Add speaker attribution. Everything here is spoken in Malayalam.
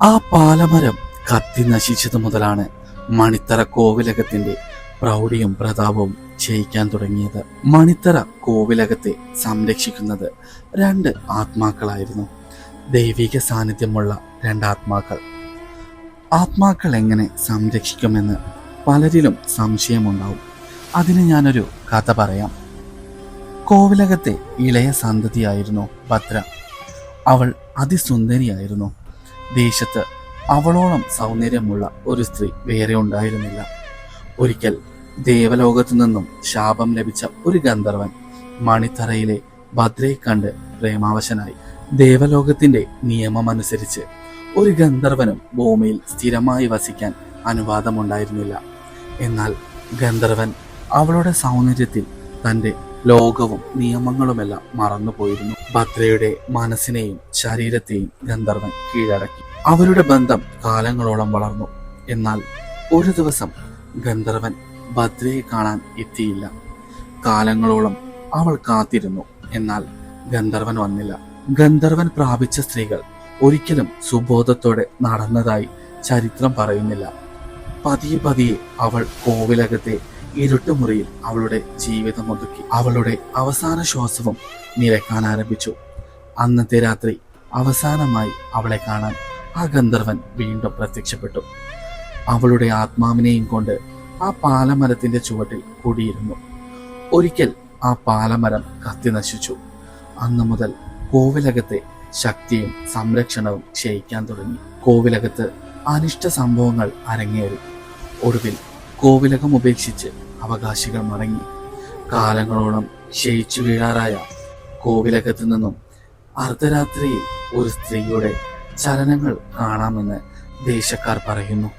Speaker 1: ആ പാലമരം കത്തി നശിച്ചതു മുതലാണ് മണിത്തറ കോവിലകത്തിന്റെ പ്രൗഢിയും പ്രതാപവും ക്ഷയിക്കാൻ തുടങ്ങിയത്. മണിത്തറ കോവിലകത്തെ സംരക്ഷിക്കുന്നത് രണ്ട് ആത്മാക്കളായിരുന്നു. ദൈവിക സാന്നിധ്യമുള്ള രണ്ടാത്മാക്കൾ. ആത്മാക്കൾ എങ്ങനെ സംരക്ഷിക്കുമെന്ന് പലരിലും സംശയമുണ്ടാവും. അതിന് ഞാനൊരു കഥ പറയാം. കോവിലകത്തെ ഇളയ സന്തതിയായിരുന്നു ഭദ്ര. അവൾ അതിസുന്ദരിയായിരുന്നു. ദേശത്ത് അവളോളം സൗന്ദര്യമുള്ള ഒരു സ്ത്രീ വേറെ ഉണ്ടായിരുന്നില്ല. ഒരിക്കൽ ദേവലോകത്തു നിന്നും ശാപം ലഭിച്ച ഒരു ഗന്ധർവൻ മണിത്തറയിലെ ഭദ്രയെ കണ്ട് പ്രേമാവശനായി. ദേവലോകത്തിന്റെ നിയമമനുസരിച്ച് ഒരു ഗന്ധർവനും ഭൂമിയിൽ സ്ഥിരമായി വസിക്കാൻ അനുവാദമുണ്ടായിരുന്നില്ല. എന്നാൽ ഗന്ധർവൻ അവളുടെ സൗന്ദര്യത്തിൽ തന്റെ ലോകവും നിയമങ്ങളുമെല്ലാം മറന്നുപോയിരുന്നു. ഭദ്രയുടെ മനസ്സിനെയും ശരീരത്തെയും ഗന്ധർവൻ കീഴടക്കി. അവരുടെ ബന്ധം കാലങ്ങളോളം വളർന്നു. എന്നാൽ ഒരു ദിവസം ഗന്ധർവൻ ഭദ്രയെ കാണാൻ എത്തിയില്ല. കാലങ്ങളോളം അവൾ കാത്തിരുന്നു. എന്നാൽ ഗന്ധർവൻ വന്നില്ല. ഗന്ധർവൻ പ്രാപിച്ച സ്ത്രീകൾ ഒരിക്കലും സുബോധത്തോടെ നടന്നതായി ചരിത്രം പറയുന്നില്ല. പതിയെ പതിയെ അവൾ കോവിലകത്തെ ഇരുട്ടുമുറിയിൽ അവളുടെ ജീവിതം ഒതുക്കി. അവളുടെ അവസാന ശ്വാസവും നിലക്കാൻ ആരംഭിച്ചു. അന്നത്തെ രാത്രി അവസാനമായി അവളെ കാണാൻ ആ ഗന്ധർവൻ വീണ്ടും പ്രത്യക്ഷപ്പെട്ടു. അവളുടെ ആത്മാവിനെയും കൊണ്ട് ആ പാലമരത്തിന്റെ ചുവട്ടിൽ കൂടിയിരുന്നു. ഒരിക്കൽ ആ പാലമരം കത്തി നശിച്ചു. അന്നു മുതൽ കോവിലകത്തെ ശക്തിയും സംരക്ഷണവും ക്ഷയിക്കാൻ തുടങ്ങി. കോവിലകത്ത് അനിഷ്ട സംഭവങ്ങൾ അരങ്ങേറി. ഒടുവിൽ കോവിലകം ഉപേക്ഷിച്ച് അവകാശികൾ മടങ്ങി. കാലങ്ങളോളം ക്ഷയിച്ചു വീഴാറായ കോവിലകത്തു നിന്നും അർദ്ധരാത്രിയിൽ ഒരു സ്ത്രീയുടെ ചലനങ്ങൾ കാണാമെന്ന് ദേശക്കാർ പറയുന്നു.